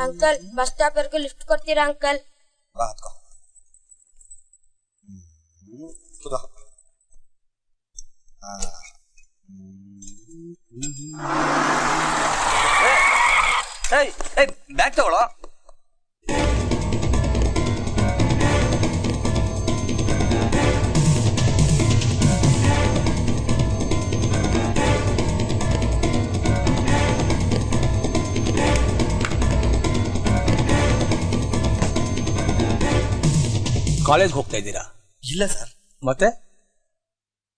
Uncle bus stop ವರ್ಗು lift ಕೊಡ್ತೀರಾ uncle? Bag ತಗೊಳ್ಳೋ. ಕಾಲೇಜ್ ಹೋಗ್ತಾ ಇದ್ದೀರಾ? ಇಲ್ಲ ಸರ್. ಮತ್ತೆ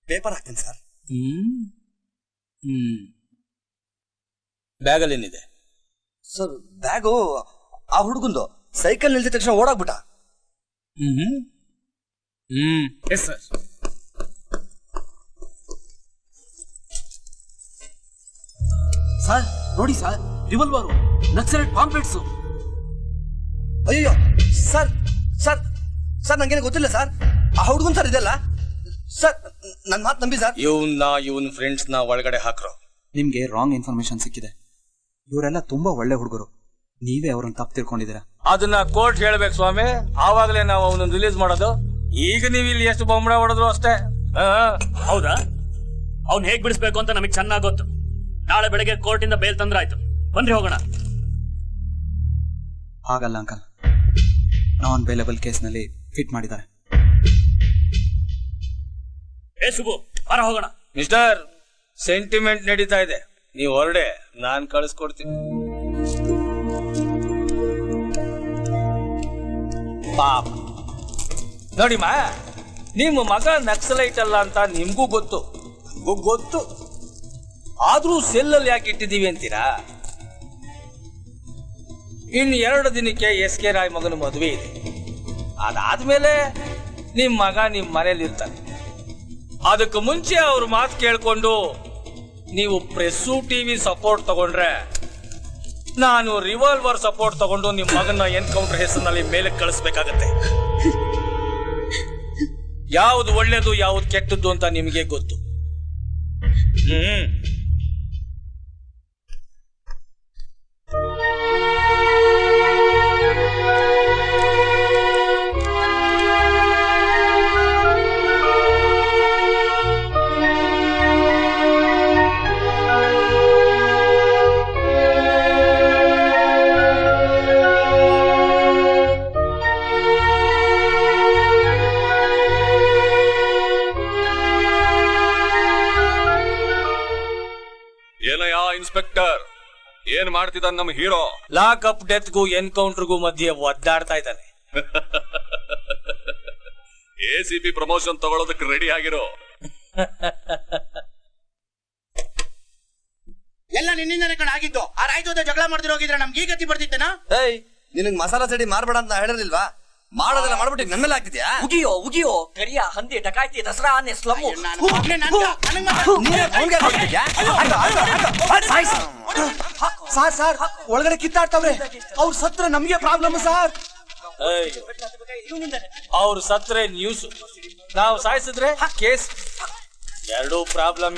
ಪೇಪರ್ ಹಾಕ್ತೀನಿ ಸರ್. ಬ್ಯಾಗಲ್ಲಿ ಏನಿದೆ? ಸರ್ ಬ್ಯಾಗು ಆ ಹುಡುಗಂದು ಸೈಕಲ್ ನಿಲ್ಸಿದ ತಕ್ಷಣ ಓಡಾಗ್ಬಿಟ್ಟ. Yes sir. ಸರ್ ನೋಡಿ ಸರ್, ರಿವಲ್ವರು, ನಕ್ಸಲೈಟ್ ಪಾಂಪ್ಲೆಟ್ಸು. ಅಯ್ಯೋ ಸರ್ ಸರ್ ಸರ್ ನಂಗೇನು ಗೊತ್ತಿಲ್ಲ ಸರ್. ಆ ಹುಡುಗನ್ ಸರ್ ಇದೆಲ್ಲ ಸರ್, ನನ್ನ ಮಾತು ನಂಬಿ ಸರ್. ಇವನ್ ಫ್ರೆಂಡ್ಸ್ ನ ಒಳಗಡೆ ಹಾಕ್ರೋ. ನಿಮ್ಗೆ ರಾಂಗ್ ಇನ್ಫಾರ್ಮೇಶನ್ ಸಿಕ್ಕಿದೆ. ಇವರೆಲ್ಲ ತುಂಬಾ ಒಳ್ಳೆ ಹುಡುಗರು, ನೀವೇ ಅವ್ರನ್ನ ತಪ್ಪು ತಿಳ್ಕೊಂಡಿದ್ದೀರಾ. ಅದನ್ನ ಕೋರ್ಟ್ ಹೇಳ್ಬೇಕು ಸ್ವಾಮಿ, ಆವಾಗಲೇ ನಾವು ಅವನನ್ನು ರಿಲೀಸ್ ಮಾಡೋದು. ಈಗ ನೀವು ಇಲ್ಲಿ ಎಷ್ಟು ಬೊಂಬಳ ಹೊಡೆದ್ರು ಅಷ್ಟೇ. ಹೌದಾ? ಅವ್ನ್ ಹೇಗ್ ಬಿಡಿಸ್ಬೇಕು ಅಂತ ನಮಗ್ ಚೆನ್ನಾಗ್ ಗೊತ್ತು. ನಾಳೆ ಬೆಳಗ್ಗೆ ಕೋರ್ಟ್ ಇಂದ ಬೇಲ್ ತಂದ್ರಾಯ್ತು. ಬನ್ರಿ ಹೋಗೋಣ. ಹಾಗಲ್ಲ ಅಂಕಲ್, ನಾನ್ ಬೇಲೆಬಲ್ ಕೇಸ್ನಲ್ಲಿ ಫಿಟ್ ಮಾಡಿದ್ದಾರೆ. ಏ ಸುಬು, ಬರ ಹೋಗೋಣ. ಮಿಸ್ಟರ್, ಸೆಂಟಿಮೆಂಟ್ ನಡೀತಾ ಇದೆ, ನೀವು ಹೊರಡೆ, ನಾನ್ ಕಳಿಸ್ಕೊಡ್ತೀನಿ. ಪಾಪ ನೋಡಿಮ್ಮ, ನಿಮ್ಮ ಮಗ ನಕ್ಸಲೈಟ್ ಅಲ್ಲ ಅಂತ ನಿಮ್ಗೂ ಗೊತ್ತು. ಆದ್ರೂ ಸೆಲ್ಲಲ್ಲಿ ಯಾಕೆ ಇಟ್ಟಿದ್ದೀವಿ ಅಂತೀರಾ? ಇನ್ನು 2 ದಿನಕ್ಕೆ ಎಸ್ ಕೆ ರಾಯ್ ಮಗನ ಮದುವೆ ಇದೆ. ಅದಾದ್ಮೇಲೆ ನಿಮ್ ಮಗ ನಿಮ್ ಮನೇಲಿ ಇರ್ತಾನೆ. ಅದಕ್ಕೆ ಮುಂಚೆ ಅವ್ರ ಮಾತು ಕೇಳ್ಕೊಂಡು ನೀವು ಪ್ರೆಸ್ಸು ಟಿವಿ ಸಪೋರ್ಟ್ ತಗೊಂಡ್ರೆ, ನಾನು ರಿವಾಲ್ವರ್ ಸಪೋರ್ಟ್ ತಗೊಂಡು ನಿಮ್ ಮಗನ ಎನ್ಕೌಂಟರ್ ಹೆಸರಿನಲ್ಲಿ ಮೇಲೆ ಕಳಿಸ್ಬೇಕಾಗತ್ತೆ. ಯಾವ್ದು ಒಳ್ಳೇದು ಯಾವ್ದು ಕೆಟ್ಟದ್ದು ಅಂತ ನಿಮಗೆ ಗೊತ್ತು. ಇನ್ಸ್ಪೆಕ್ಟರ್, ಏನ್ ಮಾಡ್ತಿದ್ದಾನೆ ನಮ್ಮ ಹೀರೋ? ಲಾಕ್ ಅಪ್ ಡೆತ್ಗೂ ಎನ್ಕೌಂಟರ್ಗೂ ಮಧ್ಯೆ ಒದ್ದಾಡ್ತಾ ಇದ್ದಾನೆ. ACP ಪ್ರಮೋಷನ್ ತಗೊಳ್ಳೋದಕ್ಕೆ ರೆಡಿ ಆಗಿರೋ. ಎಲ್ಲ ನಿನ್ನಿಂದನೇ ಕಣ ಆಗಿದ್ದು. ಆ ರಾಯ್ತೋದ ಜಗಳ ಮಾಡ್ತಿರೋ ಹೋಗಿದ್ರೆ ನಮ್ಗೆ ಈ ಗತಿ ಬರ್ತಿತ್ತೇನಾ? ಏಯ್, ನಿನಗ್ ಮಸಾಲಾ ಚಡಿ ಮಾರ್ಬೇಡ ಅಂತ ಹೇಳಿರ್ಲಿಲ್ವಾ? ಮಾಡೋದೆಲ್ಲ ಮಾಡ್ಬಿಟ್ಟು ನನ್ನ ಮೇಲೆ ಹಾಕ್ತಿದ್ಯಾ? ಉಗಿಯೋ ಕರಿಯ ಹಂದಿ ಡಕಾಯ್ತಿ ದಸರಾ ಆನೆ ಸ್ಲಮ್ಮು. ಸಾರ್ ಒಳಗಡೆ ಕಿತ್ತಾಡ್ತಾವ್ರೆ. ಅವ್ರು ಸತ್ರ ನಮ್ಗೆ ಪ್ರಾಬ್ಲಮ್ ಸಾರ್. ಅವ್ರು ಸತ್ರೆ ನ್ಯೂಸ್, ನಾವು ಸಾಯಿಸಿದ್ರೆ ಕೇಸ್. 2 ಪ್ರಾಬ್ಲಮ್.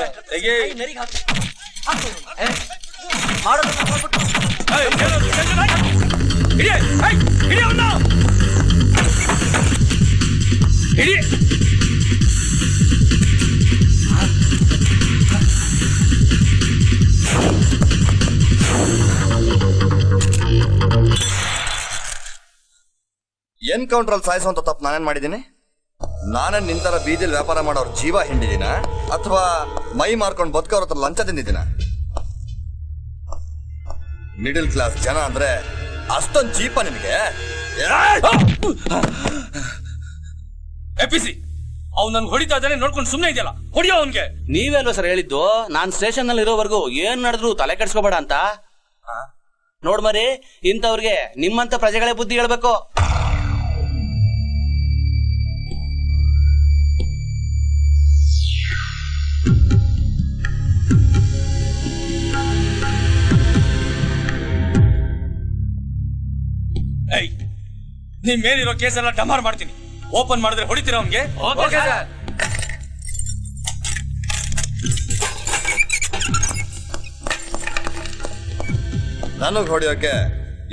ಎನ್ಕೌಂಟರ್ ಅಲ್ಲಿ ಸಾಯಿಸುವಂತ ತಪ್ಪು ನಾನೇನ್ ಮಾಡಿದ್ದೀನಿ? ನಾನೇ ನಿಂತರ ಬೀದಿಲ್ ವ್ಯಾಪಾರ ಮಾಡೋರ್ ಜೀವ ಹಿಂಡಿದಿನ, ಅಥವಾ ಮೈ ಮಾರ್ಕೊಂಡು ಬದುಕೋರ್ ಹತ್ರ ಲಂಚ ತಿಂದಿದ್ದೀನ? ಮಿಡಲ್ ಕ್ಲಾಸ್ ಜನ ಅಂದ್ರೆ ಅಷ್ಟೊಂದು ಚೀಪ ನಿಮಗೆ? ಎಪಿಸಿ, ಅವ್ನು ನನ್ಗೆ ಹೊಡಿತಾ ಇದ್ದಾನೆ ನೋಡ್ಕೊಂಡು ಸುಮ್ಮನೆ ಇದೆಯಲ್ಲ, ಹೊಡಿಯೋ ಅವನ್ಗೆ. ನೀವೇಲ್ವ ಸರ್ ಹೇಳಿದ್ದು ನಾನ್ ಸ್ಟೇಷನ್ ನಲ್ಲಿ ಇರೋವರೆಗೂ ಏನ್ ನಡೆದ್ರು ತಲೆ ಕೆಡ್ಸ್ಕೋಬೇಡ ಅಂತ? ನೋಡ್ ಮರಿ, ಇಂಥವ್ರಿಗೆ ನಿಮ್ಮಂತ ಪ್ರಜೆಗಳೇ ಬುದ್ಧಿ ಹೇಳ್ಬೇಕು. ನಿಮ್ ಮೇಲಿರೋ ಕೇಸೆಲ್ಲ ಡಮಾರ್ ಮಾಡ್ತೀನಿ. ಓಪನ್ ಮಾಡಿದ್ರೆ ಹೊಡಿತೀರಾ ಅವನ್ಗೆ? ನನಗ್ ಹೊಡಿಯೋಕೆ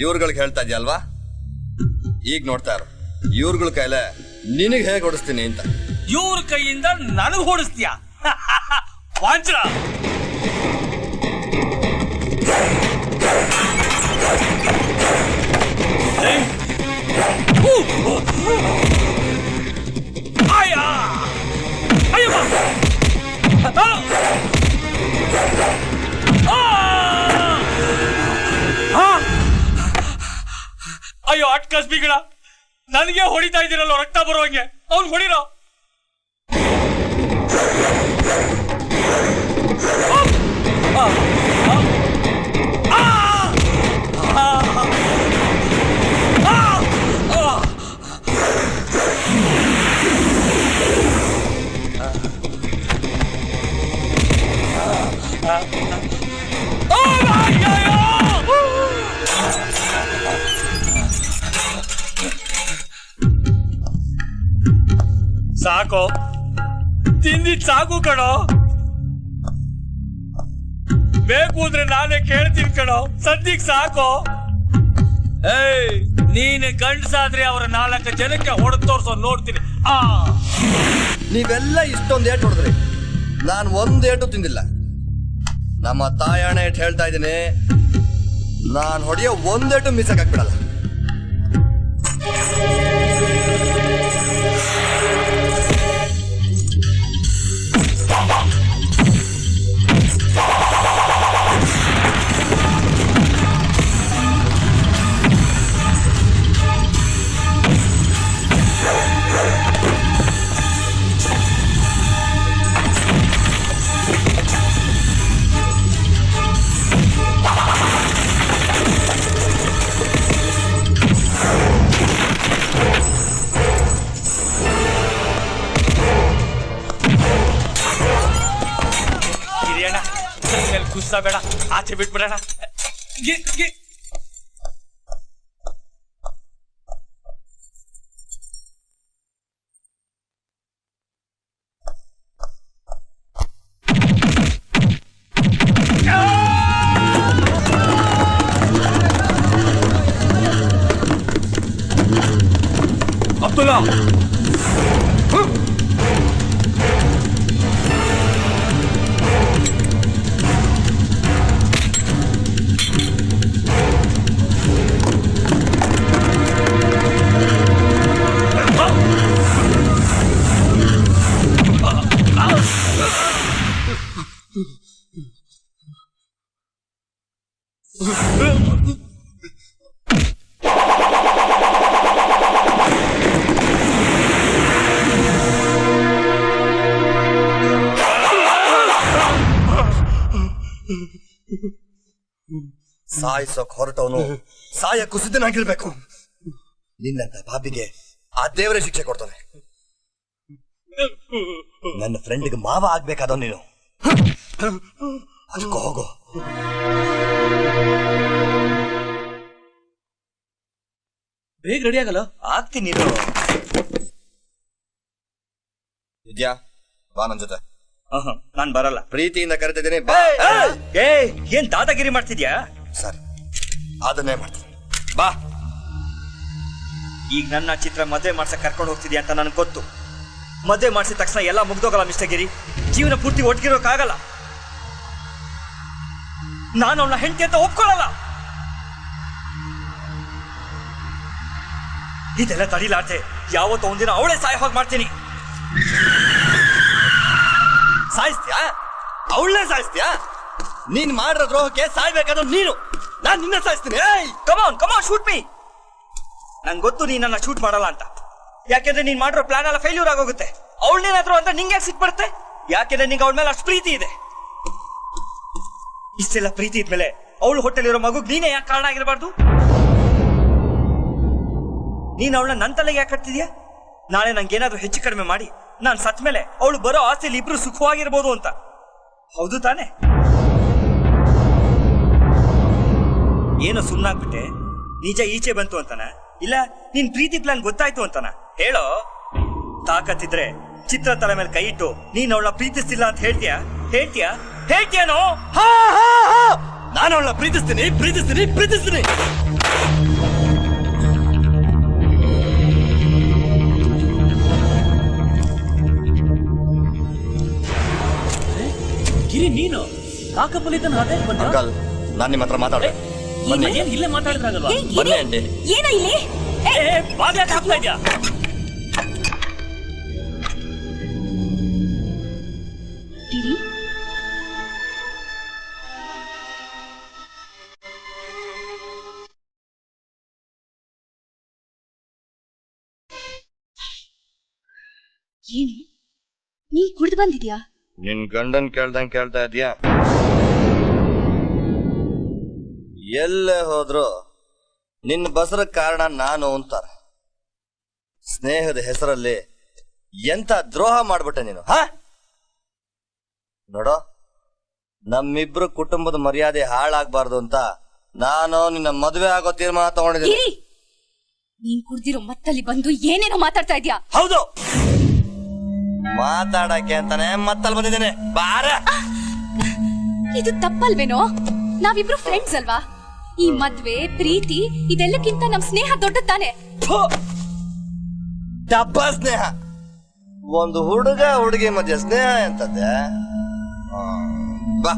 ಇವ್ರುಗಳಿಗೆ ಹೇಳ್ತಾ ಇದೆಯಲ್ವಾ? ಈಗ ನೋಡ್ತಾ ಇರು, ಇವ್ರುಗಳ ಕೈಲೇ ನಿನಗೆ ಹೇಗೆ ಹೊಡಿಸ್ತೀನಿ ಅಂತ. ಇವ್ರ ಕೈಯಿಂದ ನನಗ್ ಹೊಡಿಸ್ತೀಯ ವಾಂಚರ. ಅಯ್ಯೋ ಅಟ್ಕಸ್ ಬಿಗಡ, ನನಗೆ ಹೊಡಿತಾ ಇದ್ದೀರಲ್ಲ ರಕ್ತ ಬರುವಂಗೆ. ಅವ್ನು ಹೊಡಿರೋ. ಸಾಕು, ತಿಂದಿದ್ ಸಾಕು ಕಣೋ. ಬೇಕು ಅಂದ್ರೆ ನಾನೇ ಕೇಳ್ತೀನಿ ಕಣೋ, ಸದ್ಯಕ್ ಸಾಕು. ಏಯ್, ನೀನು ಗಂಡಸಾದ್ರೆ ಅವರ 4 ಜನಕ್ಕೆ ಹೊಡೆದು ತೋರ್ಸೋ ನೋಡ್ತೀನಿ. ನೀವೆಲ್ಲ ಇಷ್ಟೊಂದು ಏಟು ಹೊಡೆದ್ರಿ, ನಾನು ಒಂದ್ ಏಟು ತಿಂದಿಲ್ಲ. ನಮ್ಮ ತಾಯಣ್ಣ ಏಟ್ ಹೇಳ್ತಾ ಇದ್ದೀನಿ, ನಾನು ಹೊಡೆಯೋ ಒಂದೇಟು ಮಿಸಕ್ ಹಾಕ್ಬಿಡಲ್ಲ. ಗುಸ್ಸಾ ಬೇಡ, ಆಚೆ ಬಿಟ್ಬಿಡೋಣ. ಅಬ್ದುಲ್ಲಾ, ಸಾಯಿಸೋಕ್ ಹೊರಟವನು ಸಾಯ ಕುಸಿದನಾಗಿರ್ಬೇಕು. ನಿನ್ನಂತ ಬಾಬಿಗೆ ಆ ದೇವರೇ ಶಿಕ್ಷೆ ಕೊಡ್ತಾನೆ. ನನ್ನ ಫ್ರೆಂಡ್ಗೆ ಮಾವ ಆಗ್ಬೇಕಾದ ನೀನು, ಅದಕ್ಕೂ ಹೋಗು. ಬೇಗ ರೆಡಿ ಆಗಲ್ಲ? ಆಗ್ತೀನಿ. ಇದ್ಯಾ? ಬಾ ನನ್ ಜೊತೆ. ನಾನ್ ಬರಲ್ಲ. ಪ್ರೀತಿಯಿಂದ ಕರಿತಿದ್ದೀನಿ. ಏನ್ ದಾದಾಗಿರಿ ಮಾಡ್ತಿದ್ಯಾ? ಸರಿ, ಅದನ್ನೇ ಮಾಡ್ತೀನಿ. ಬಾ. ಈಗ ನನ್ನ ಚಿತ್ರ ಮದ್ವೆ ಮಾಡ್ಸಕ್ ಕರ್ಕೊಂಡು ಹೋಗ್ತಿದ್ಯಾ ಅಂತ ನನ್ಗೆ ಗೊತ್ತು. ಮದ್ವೆ ಮಾಡ್ಸಿದ ತಕ್ಷಣ ಎಲ್ಲ ಮುಗ್ದೋಗಲ್ಲ ಮಿಸ್ಟರ್ ಗಿರಿ. ಜೀವನ ಪೂರ್ತಿ ಒಟ್ಟಿಗಿರೋಕ್ಕಾಗಲ್ಲ. ನಾನು ಅವಳ ಹೆಂಡತಿ ಅಂತ ಒಪ್ಕೊಳ್ಳಲ್ಲ. ಇದೆಲ್ಲ ತಡಿಲಾರ್ದೆ ಯಾವತ್ತೋ ಒಂದಿನ ಅವಳೇ ಸಾಯ ಹೋಗಿ ಮಾಡ್ತೀನಿ. ಸಾಯಿಸ್ತೀಯಾ? ಅವಳನ್ನೇ ಸಾಯಿಸ್ತೀಯಾ? ನೀನ್ ಮಾಡಿರೋ ದ್ರೋಹಕ್ಕೆ ಸಾಯ್ಬೇಕಾದ್ರೆ ನೀನು, ನಾನ್ ನಿನ್ನ ಸಾಯಿಸ್ತೀನಿ. ಕಮಾನ್ ಶೂಟ್ ಮೀ. ನಂಗೆ ಗೊತ್ತು ನೀನ್ ನನ್ನ ಶೂಟ್ ಮಾಡಲ್ಲ ಅಂತ. ಯಾಕೆಂದ್ರೆ ನೀನ್ ಮಾಡಿರೋ ಪ್ಲಾನ್ ಎಲ್ಲ ಫೇಲ್ಯೂರ್ ಆಗೋಗುತ್ತೆ. ಅವಳನ್ನೇನಾದ್ರು ಅಂತ ನಿಂಗೆ ಸಿಟ್ಟು ಬರುತ್ತೆ. ಯಾಕೆಂದ್ರೆ ನಿಂಗೆ ಅವಳ ಮೇಲೆ ಅಷ್ಟು ಪ್ರೀತಿ ಇದೆ. ಇಷ್ಟೆಲ್ಲ ಪ್ರೀತಿ ಇದ್ಮೇಲೆ ಅವಳು ಹೊಟ್ಟೆಲಿರೋ ಮಗುಗ್ ನೀನೇ ಯಾಕೆ ಕಾರಣ ಆಗಿರಬಾರ್ದು? ನೀನ್ ಅವಳನ್ನ ನನ್ನ ತಲೆಗೆ ಯಾಕೆ ಕಟ್ತಿದ್ಯಾ? ನಾಳೆ ನಂಗೆ ಏನಾದ್ರು ಹೆಚ್ಚು ಕಡಿಮೆ ಮಾಡಿ ನಾನ್ ಸತ್ ಮೇಲೆ ಅವಳು ಬರೋ ಆಸೆಯಲ್ಲಿ ಇಬ್ರು ಸುಖವಾಗಿರ್ಬೋದು ಅಂತ. ಹೌದು ತಾನೆ? ಏನೋ ಸುಮ್ಮನಾಗ್ಬಿಟ್ಟೆ. ನಿಜ ಈಚೆ ಬಂತು ಅಂತನ, ಇಲ್ಲ ನಿನ್ ಪ್ರೀತಿ ಪ್ಲಾನ್ ಗೊತ್ತಾಯ್ತು ಅಂತನ? ಹೇಳೋ. ತಾಕತ್ತಿದ್ರೆ ಚಿತ್ರ ತಲೆ ಮೇಲೆ ಕೈ ಇಟ್ಟು ನೀನ್ ಅವಳ ಪ್ರೀತಿಸ್ತಿಲ್ಲ ಅಂತ ಹೇಳ್ತೀಯಾ? ಹೇಳ್ತೀಯಾನೋ? ನಾನು ಅವಳನ್ನ ಪ್ರೀತಿಸ್ತೀನಿ ಪ್ರೀತಿಸ್ತೀನಿ ಪ್ರೀತಿಸ್ತೀನಿ. ಗಿರಿ ನೀನು ಕಾಕಪುಲಿತನ ಅದೇ ಬಂದ ಅಂಕಲ್ ನಾನು ನಿಮ್ಮ ಹತ್ರ ಮಾತಾಡ್ದೆ. ಬನ್ನಿ ಏನ್ ಇಲ್ಲೇ ಮಾತಾಡಿದ್ರಾಗಲ್ವಾ? ಬನ್ನಿ ಆಂಟಿ. ಏನ ಇಲ್ಲಿ ಬಾಗ್ಲ ಹಾಕ್ತಾ ಇದ್ಯಾ? ಗಿರಿ ಏನು ನೀ ಕುಡಿದು ಬಂದಿದ್ಯಾ? ನಿನ್ ಗಂಡನ್ ಕೇಳ್ತಾ ಇದೀಯಾ? ಎಲ್ಲೇ ಹೋದ್ರು ನಿನ್ನ ಬಸರ ಕಾರಣ ನಾನು ಅಂತಾರೆ. ಸ್ನೇಹದ ಹೆಸರಲ್ಲಿ ಎಂತ ದ್ರೋಹ ಮಾಡ್ಬಿಟ್ಟೆ ನೀನು. ನೋಡೋ, ನಮ್ಮಿಬ್ರು ಕುಟುಂಬದ ಮರ್ಯಾದೆ ಹಾಳಾಗ್ಬಾರ್ದು ಅಂತ ನಾನು ನಿನ್ನ ಮದುವೆ ಆಗೋ ತೀರ್ಮಾನ ತಗೊಂಡಿದ್ದೀನಿ. ನೀನ್ ಕುಡ್ದಿರೋ ಮತ್ತಲ್ಲಿ ಬಂದು ಏನೇನೋ ಮಾತಾಡ್ತಾ ಇದ್ಯಾ? ಹೌದು, ಮಾತಾಡಕ್ಕೆ ಅಂತಾನೆ ಮತ್ತಲ್ಲಿ ಬಂದಿದ್ದೇನೆ. ಬಾರ. ಇದು ತಪ್ಪಲ್ವೇನೋ? ನಾವಿಬ್ರು ಫ್ರೆಂಡ್ಸ್ ಅಲ್ವಾ? ಈ ಮದ್ವೆ ಪ್ರೀತಿ ಇದೆಲ್ಲಕ್ಕಿಂತ ನಮ್ ಸ್ನೇಹ ದೊಡ್ಡದಾನೆ. ಡಬ್ಬ ಸ್ನೇಹ. ಒಂದು ಹುಡುಗಿ ಮಧ್ಯ ಸ್ನೇಹ ಎಂತದ್ದೆ? ಬಾ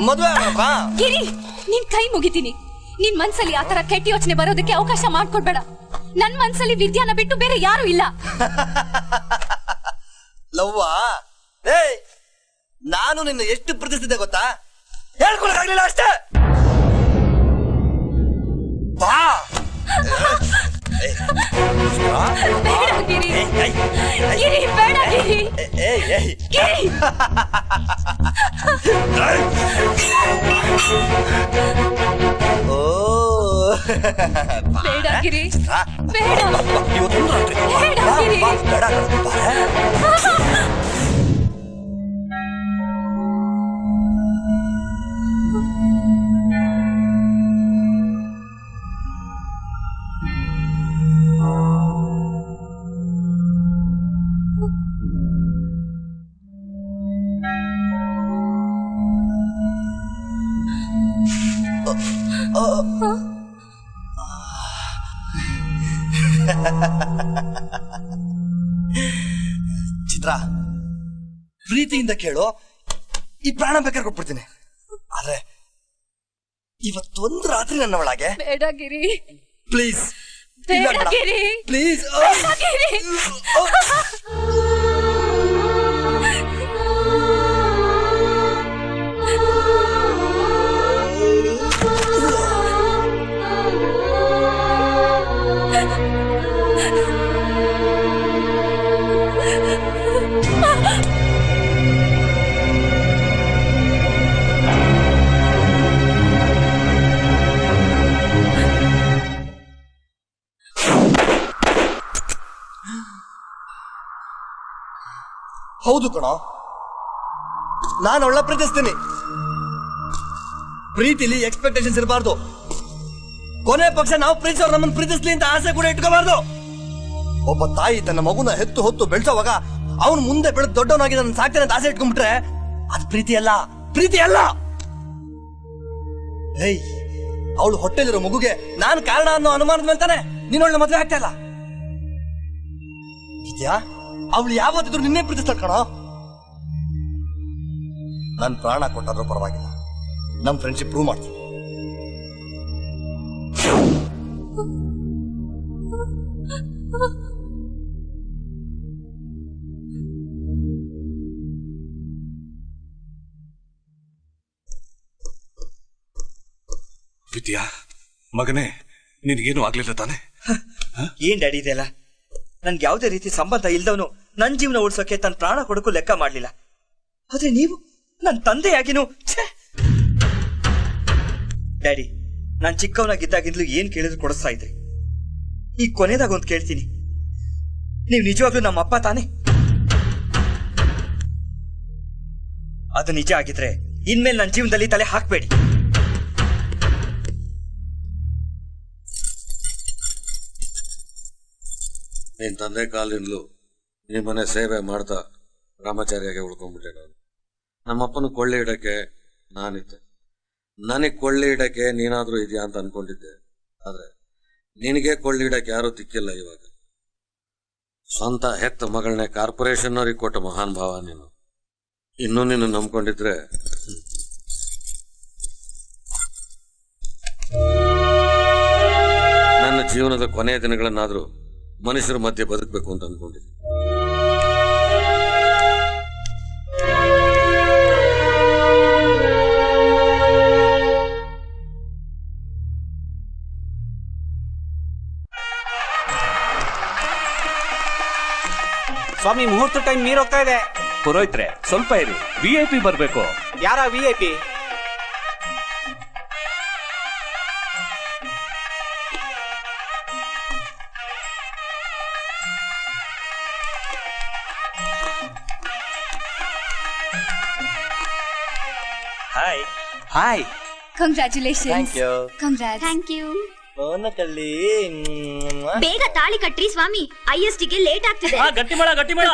ಮದ್ವೆ ಬಾ. ಗಿರಿ, ನಿನ್ ಕೈ ಮುಗಿತೀನಿ. ನಿನ್ ಮನ್ಸಲ್ಲಿ ಆತರ ಕೆಟ್ಟ ಯೋಚನೆ ಬರೋದಕ್ಕೆ ಅವಕಾಶ ಮಾಡ್ಕೊಡ್ಬೇಡ. ನನ್ ಮನ್ಸಲ್ಲಿ ವಿದ್ಯಾನ ಬಿಟ್ಟು ಬೇರೆ ಯಾರು ಇಲ್ಲ. ಲವ್ವಾ, ಏಯ್ ನಾನು ನಿನ್ನ ಎಷ್ಟು ಪ್ರೀತಿಸಿದ್ದೆ ಗೊತ್ತಾ? ಹೇಳ್ಕೊಳಕ್ಕಾಗ್ಲಿಲ್ಲ ಅಷ್ಟೇ. ಬಾ. ಬೇಡ ಗಿರಿ, ಗಿರಿ ಬೇಡ ಗಿರಿ, ಗಿರಿ. ಓ ಬೇಡ ಗಿರಿ, ಬೇಡ, ಇವತ್ತೊಂದು ರಾತ್ರಿ ಬೇಡ ಗಿರಿ. ಬೇಡ. ಚಿತ್ರ, ಪ್ರೀತಿಯಿಂದ ಕೇಳು, ಈ ಪ್ರಾಣ ಬೇಕಾದ್ರೆ ಕೊಟ್ಬಿಡ್ತೀನಿ. ಆದ್ರೆ ಇವತ್ತೊಂದು ರಾತ್ರಿ ನನ್ನ ಒಳಗೆ ಬೇಡ ಗಿರಿ, ಪ್ಲೀಸ್. ಬೇಡ ಗಿರಿ, ಪ್ಲೀಸ್. ಬೇಡ ಗಿರಿ. ಹೌದು ಕಣೋ, ನಾನು ಅವಳ ಪ್ರೀತಿಸ್ತೀನಿ. ಪ್ರೀತಿಲಿ ಎಕ್ಸ್ಪೆಕ್ಟೇಷನ್ಸ್ ಇರಬಾರ್ದು. ಕೊನೆ ಪಕ್ಷ ನಾವು ಪ್ರೀತಿಸೋರು ನಮ್ಮನ್ನು ಪ್ರೀತಿಸ್ಲಿ ಅಂತ ಆಸೆ ಕೂಡ ಇಟ್ಕೋಬಾರ್ದು. ಒಬ್ಬ ತಾಯಿ ತನ್ನ ಮಗುನ ಹೆತ್ತು ಹೊತ್ತು ಬೆಳೆಸೋವಾಗ ಅವನು ಮುಂದೆ ಬೆಳೆದು ದೊಡ್ಡವನಾಗಿ ನನ್ನ ಸಾಕ್ತಾನೆ ಅಂತ ಆಸೆ ಇಟ್ಕೊಂಡ್ಬಿಟ್ರೆ ಅದು ಪ್ರೀತಿ ಅಲ್ಲ, ಪ್ರೀತಿ ಅಲ್ಲ. ಏಯ್, ಅವಳು ಹೊಟ್ಟೆಲಿರೋ ಮಗುಗೆ ನಾನು ಕಾರಣ ಅನ್ನೋ ಅನುಮಾನದ ಮೇಲೆ ತಾನೆ ನೀನೊಳ್ಳೆ ಮದುವೆ ಆಗ್ತಾ ಇಲ್ಲ. ವಿದ್ಯಾ, ಅವಳು ಯಾವತ್ತಿದ್ರು ನಿನ್ನೆ ಪ್ರೀತಿಸ್ತಾಳ ಕಣೋ. ನನ್ ಪ್ರಾಣ ಕೊಟ್ಟಾದ್ರೂ ಪರವಾಗಿಲ್ಲ, ನಮ್ ಫ್ರೆಂಡ್ಶಿಪ್ ಪ್ರೂವ್ ಮಾಡ್ತೀನಿ. ವಿದ್ಯಾ, ಮಗನೇ, ನಿನಗೇನು ಆಗ್ಲಿಲ್ಲ ತಾನೆ? ಏನ್ ಡ್ಯಾಡಿ ಇದೆಲ್ಲ? ನನ್ಗೆ ಯಾವುದೇ ರೀತಿ ಸಂಬಂಧ ಇಲ್ದವನು ನನ್ ಜೀವನ ಉಳ್ಸೋಕೆ ತನ್ನ ಪ್ರಾಣ ಕೊಡಕ್ಕೂ ಲೆಕ್ಕ ಮಾಡ್ಲಿಲ್ಲ. ಆದ್ರೆ ನೀವು ನನ್ನ ತಂದೆಯಾಗಿನೂ ಡ್ಯಾಡಿ, ನಾನ್ ಚಿಕ್ಕವನಾಗಿದ್ದಾಗಿಂದಲೂ ಏನ್ ಕೇಳಿದ್ರು ಕೊಡಿಸ್ತಾ ಇದ್ರಿ. ಈಗ ಕೊನೆದಾಗ ಒಂದ್ ಕೇಳ್ತೀನಿ, ನೀವು ನಿಜವಾಗ್ಲೂ ನಮ್ಮ ಅಪ್ಪ ತಾನೆ? ಅದು ನಿಜ ಆಗಿದ್ರೆ ಇನ್ಮೇಲೆ ನನ್ನ ಜೀವನದಲ್ಲಿ ತಲೆ ಹಾಕ್ಬೇಡಿ. ನಿನ್ ತಂದೆ ಕಾಲಿಂದಲೂ ನಿಮ್ಮನೆ ಸೇವೆ ಮಾಡ್ತಾ ಬ್ರಹ್ಮಚಾರಿಯಾಗಿ ಉಳ್ಕೊಂಡ್ಬಿಟ್ಟೆ ನಾನು. ನಮ್ಮಪ್ಪನ ಕೊಳ್ಳೆ ಇಡಕ್ಕೆ ನಾನಿದ್ದೆ. ನನಗ್ ಕೊಳ್ಳಿ ಇಡಕ್ಕೆ ನೀನಾದ್ರೂ ಇದೆಯಾ ಅಂತ ಅನ್ಕೊಂಡಿದ್ದೆ. ಆದ್ರೆ ನಿನಗೆ ಕೊಳ್ಳಿ ಇಡಕ್ಕೆ ಯಾರೂ ತಿಕ್ಕಿಲ್ಲ ಇವಾಗ. ಸ್ವಂತ ಹೆತ್ತ ಮಗಳನ್ನೇ ಕಾರ್ಪೊರೇಷನ್ ಅವ್ರಿಗೆ ಕೊಟ್ಟ ಮಹಾನ್ ಭಾವ ನೀನು. ಇನ್ನೂ ನೀನು ನಂಬ್ಕೊಂಡಿದ್ರೆ ನನ್ನ ಜೀವನದ ಕೊನೆಯ ದಿನಗಳನ್ನಾದ್ರೂ ಮನುಷ್ಯರ ಮಧ್ಯೆ ಬದುಕಬೇಕು ಅಂತ ಅನ್ಕೊಂಡಿದ್ದೆ. ಸ್ವಾಮಿ, ಮುಹೂರ್ತ ಟೈಮ್ ಮೀರೋಗ್ತಾ ಇದೆ. ಪುರೋಹಿತ್ರೆ ಸ್ವಲ್ಪ ಇರಿ, VIP ಬರ್ಬೇಕು. ಯಾರ VIP? Hi. Hi. Congratulations. Congrats. Thank you. ಕಳ್ಳಿ ಬೇಗ ತಾಳಿ ಕಟ್ರಿ ಸ್ವಾಮಿ, IST ಗೆ ಲೇಟ್ ಆಗ್ತಿದೆ. ಗಟ್ಟಿ ಮಾಡ ಗಟ್ಟಿ ಮಾಡ.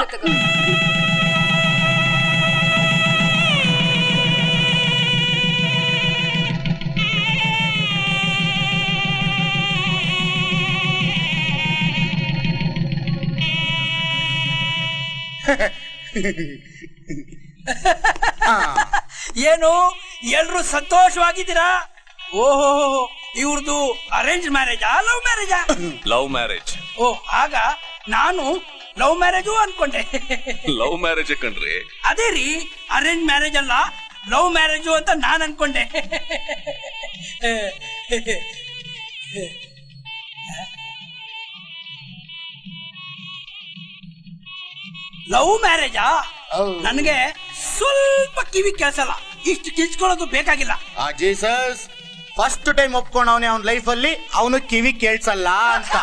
ಏನು ಎಲ್ರು ಸಂತೋಷವಾಗಿದ್ದೀರಾ? ಓಹೋ, ಇವ್ರದ್ದು ಅರೇಂಜ್ ಮ್ಯಾರೇಜಾ ಲವ್ ಮ್ಯಾರೇಜಾ? Love marriage. ಓ, ಆಗ ನಾನು ಲವ್ ಮ್ಯಾರೇಜು ಅನ್ಕೊಂಡೆ. ಲವ್ ಮ್ಯಾರೇಜ್ ಕಣ್ರಿ. ಅದೇ ರೀ, ಅರೇಂಜ್ ಮ್ಯಾರೇಜ್ ಅಲ್ಲ, ಲವ್ ಮ್ಯಾರೇಜು ಅಂತ ನಾನು ಅನ್ಕೊಂಡೆ. ಲವ್ ಮ್ಯಾರೇಜಾ? ನನಗೆ ಸ್ವಲ್ಪ ಕಿವಿ ಕೇಳಿಸಲ್ಲ, ಇಷ್ಟು ಕಿಚ್ಕೊಳ್ಳೋದು ಬೇಕಾಗಿಲ್ಲ. ಜೀಸಸ್ ಫಸ್ಟ್ ಟೈಮ್ ಒಪ್ಕೊಂಡವನೇ ಅವನ ಲೈಫಲ್ಲಿ ಅವನು ಕಿವಿ ಕೇಳ್ಸಲ್ಲ ಅಂತ.